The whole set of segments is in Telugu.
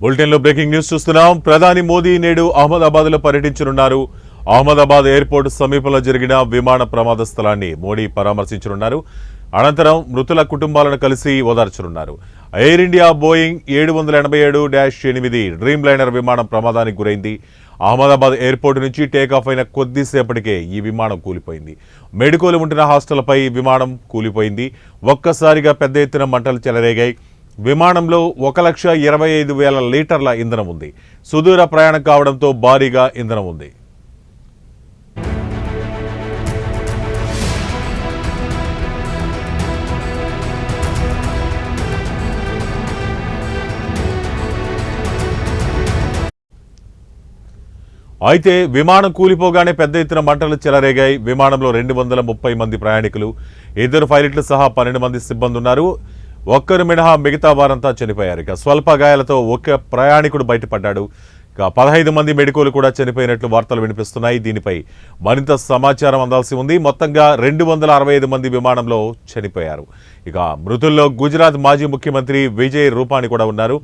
బులెటిన్లో బ్రేకింగ్ న్యూస్ చూస్తున్నాం. ప్రధాని మోదీ నేడు అహ్మదాబాద్లో పర్యటించనున్నారు. అహ్మదాబాద్ ఎయిర్పోర్ట్ సమీపంలో జరిగిన విమాన ప్రమాద స్థలాన్ని మోడీ పరామర్శించనున్నారు. అనంతరం మృతుల కుటుంబాలను కలిసి ఓదార్చనున్నారు. Air India Boeing 787-8 Dreamliner విమానం ప్రమాదానికి గురైంది. అహ్మదాబాద్ ఎయిర్పోర్ట్ నుంచి టేకాఫ్ అయిన కొద్దిసేపటికే ఈ విమానం కూలిపోయింది. మెడికోలు ఉంటున్న హాస్టల్పై విమానం కూలిపోయింది. ఒక్కసారిగా పెద్ద ఎత్తున మంటలు చెలరేగాయి. విమానంలో 1,25,000 లీటర్ల ఇంధనం ఉంది. సుదూర ప్రయాణం కావడంతో భారీగా ఇంధనం ఉంది. అయితే విమానం కూలిపోగానే పెద్ద ఎత్తున మంటలు చెలరేగాయి. విమానంలో 230 మంది ప్రయాణికులు, 2 పైలట్లు సహా 12 మంది సిబ్బంది ఉన్నారు. ఒక్కరు మినహా మిగతా వారంతా చనిపోయారు. ఇక స్వల్ప గాయాలతో ఒక ప్రయాణికుడు బయటపడ్డాడు. ఇక 15 మంది మెడికోలు కూడా చనిపోయినట్లు వార్తలు వినిపిస్తున్నాయి. దీనిపై మరింత సమాచారం అందాల్సి ఉంది. మొత్తంగా 265 మంది విమానంలో చనిపోయారు. ఇక మృతుల్లో గుజరాత్ మాజీ ముఖ్యమంత్రి విజయ్ రూపానీ కూడా ఉన్నారు.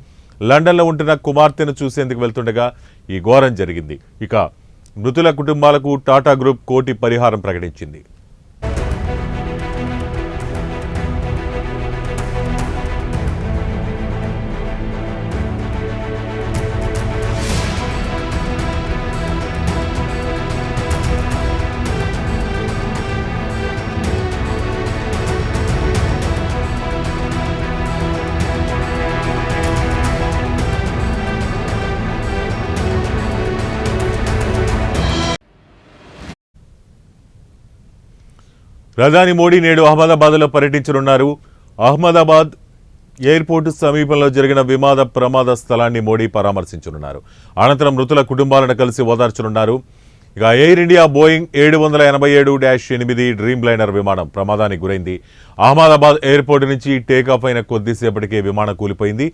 లండన్లో ఉంటున్న కుమార్తెను చూసేందుకు వెళ్తుండగా ఈ ఘోరం జరిగింది. ఇక మృతుల కుటుంబాలకు టాటా గ్రూప్ కోటి పరిహారం ప్రకటించింది. ప్రధాని మోడీ నేడు అహ్మదాబాద్లో పర్యటించనున్నారు. అహ్మదాబాద్ ఎయిర్పోర్టు సమీపంలో జరిగిన విమాన ప్రమాద స్థలాన్ని మోడీ పరామర్శించనున్నారు. అనంతరం మృతుల కుటుంబాలను కలిసి ఓదార్చనున్నారు. ఇక air India Boeing 787-8 Dreamliner విమానం ప్రమాదానికి గురైంది. అహ్మదాబాద్ ఎయిర్పోర్టు నుంచి టేకాఫ్ అయిన కొద్దిసేపటికే విమానం కూలిపోయింది.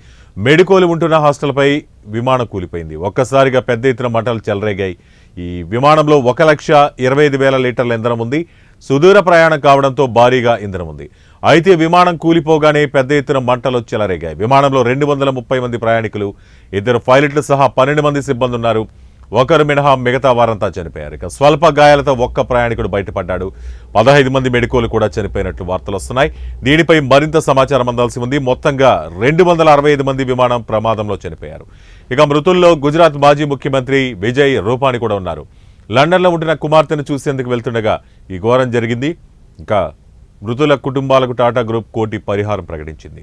మెడికోలు ఉంటున్న హాస్టల్పై విమానం కూలిపోయింది. ఒక్కసారిగా పెద్ద ఎత్తున మంటలు చెలరేగాయి. ఈ విమానంలో 1,25,000 లీటర్ల ఇంధనం ఉంది. సుదూర ప్రయాణం కావడంతో భారీగా ఇంధనం ఉంది. అయితే విమానం కూలిపోగానే పెద్ద ఎత్తున మంటలు చెలరేగాయి. విమానంలో 230 మంది ప్రయాణికులు, 2 పైలట్లు సహా 12 మంది సిబ్బంది ఉన్నారు. ఒకరు మినహా మిగతా వారంతా చనిపోయారు. ఇక స్వల్ప గాయాలతో ఒక్క ప్రయాణికుడు బయటపడ్డాడు. 15 మంది మెడికోలు కూడా చనిపోయినట్లు వార్తలు వస్తున్నాయి. దీనిపై మరింత సమాచారం అందాల్సి ఉంది. మొత్తంగా 265 మంది విమానం ప్రమాదంలో చనిపోయారు. ఇక మృతుల్లో గుజరాత్ మాజీ ముఖ్యమంత్రి విజయ్ రూపానీ కూడా ఉన్నారు. లండన్లో ఉంటున్న కుమార్తెను చూసేందుకు వెళ్తుండగా ఈ ఘోరం జరిగింది. ఇంకా మృతుల కుటుంబాలకు టాటా గ్రూప్ కోటి పరిహారం ప్రకటించింది.